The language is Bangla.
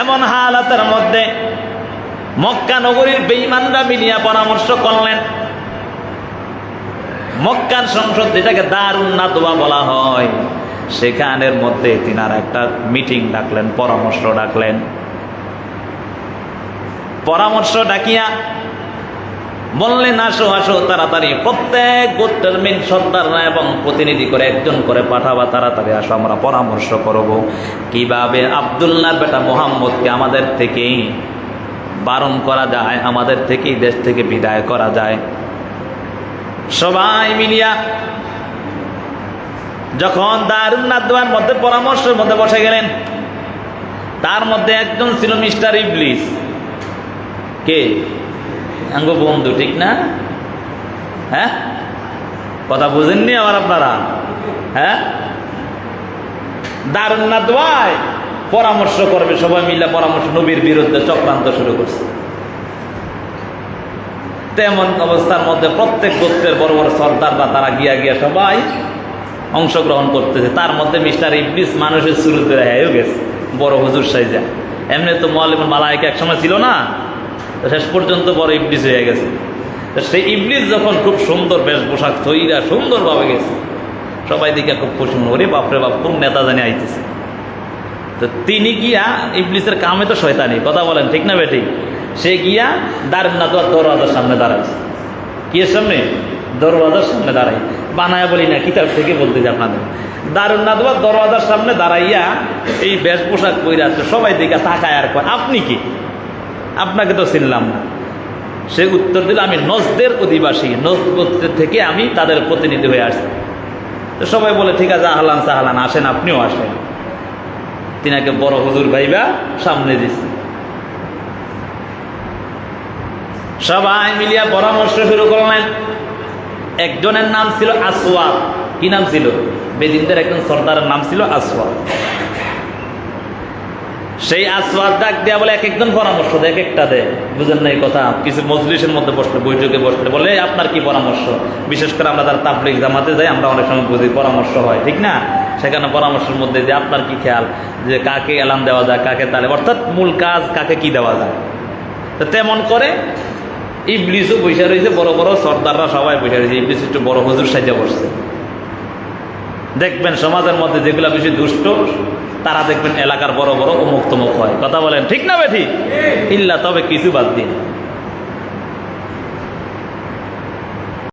এমন হালাতের মধ্যে মক্কা নগরীর বেঈমানরা মিলিয়া পরামর্শ করলেন। মক্কার সংসদ যেটাকে দারুন নাদওয়া বলা হয়, সেখানের মধ্যে তিনারা একটা মিটিং ডাকলেন, পরামর্শ ডাকলেন। পরামর্শ ডাকিয়া বললেন, আসো আসো তাড়াতাড়ি প্রত্যেক গোত্রের মেন সর্দাররা এবং প্রতিনিধি করে একজন করে পাঠাবা, তাড়াতাড়ি আসো, আমরা পরামর্শ করব কিভাবে আব্দুল্লাহর বেটা মুহাম্মদকে আমাদের থেকেই বারণ করা যায়, আমাদের থেকেই দেশ থেকে বিদায় করা যায়। সবাই মিলিয়া যখন দারুন নাদওয়ার মধ্যে পরামর্শের মধ্যে বসে গেলেন, তার মধ্যে একজন ছিল মিস্টার ইবলিস। কে? আঙ্গ বন্ধু, ঠিক না? হ্যাঁ, কথা বুঝেননি আবার আপনারা? হ্যাঁ, দারুন নাদওয়ায় পরামর্শ করবে, সবাই মিলে পরামর্শ, নবীর বিরুদ্ধে চক্রান্ত শুরু করছে। তেমন অবস্থার মধ্যে প্রত্যেক গোত্রের বড় বড় সর্দাররা তারা গিয়া গিয়া সবাই অংশগ্রহণ করতেছে। তার মধ্যে মিস্টার ইবলিস মানুষের শুরুতে হয়েও গেছে, বড় হুজুর সাইজা। এমনি তো মুআল্লিমুল মালায়েকা একসময় ছিল না, তো শেষ পর্যন্ত বড় ইবলিস হয়ে গেছে। তো সেই ইবলিস যখন খুব সুন্দর বেশ পোশাক তৈরা সুন্দরভাবে গেছে, সবাই দিকে খুব খুশি, ওরে বাপরে বাপ, কোন নেতা জানি আইতেছে। তো তিনি গিয়া, ইবলিসের কামে তো শয়তানি, কথা বলেন ঠিক না বেঠিক, সে গিয়া দারুন নাদওয়ার দরওয়াজার সামনে দাঁড়াইছে। কি এর সামনে? দরওয়াজার সামনে দাঁড়াই, বানায় বলি না, কিতাব থেকে বলতেছি আপনাদের। দারুন নাদওয়ার দরওয়াজার সামনে দাঁড়াইয়া এই বেশ পোশাক পরে আছে, সবাই দিকে তাকায় আর কয়, আপনি কি? আপনাকে তো চিনলাম না। সে উত্তর দিল, আমি নজদের অধিবাসী, নজদ গোত্রের থেকে আমি তাদের প্রতিনিধি হয়ে আসছি। তো সবাই বলে, ঠিক আছে, আহলান সাহলান, আসেন, আপনিও আসেন। তিনাকে বড় হুজুর ভাইবা সামনে দিছে। সবাই মিলিয়া পরামর্শ শুরু করলেন। একজনের নাম ছিল আসওয়াদ। কি নাম ছিল? বেদিনদের একজন সর্দারের নাম ছিল আসওয়াদ। সেই আসওয়াদ ডাক দেয়া বলে, এক একজন পরামর্শ দেয়, এক একটা দেয়। বুঝেন না এই কথা? কিছু মজলিসের মধ্যে বসলে, বৈঠকে বসলে বলে, আপনার কি পরামর্শ? বিশেষ করে আমরা যারা তাবলীগ জামাতে যাই, আমরা অনেক সময় বুঝি পরামর্শ হয়, ঠিক না? সেখানে পরামর্শের মধ্যে যে আপনার কি খেয়াল, যে কাকে এলান দেওয়া যায়, কাকে তালে, অর্থাৎ মূল কাজ কাকে কি দেওয়া যায়। তো তেমন করে ইবলিসও বসে রয়েছে, বড় বড় সর্দাররা সবাই বসে রয়েছে। ইবলিস একটু বড় হুজুর সাজা বসছে। দেখবেন সমাজের মধ্যে যেগুলো বেশি দুষ্ট, তারা দেখবেন এলাকার বড় বড় অমুক তমুক হয়, কথা বলেন ঠিক না বেঠি? ইল্লা তবে কিছু বাদ দিন,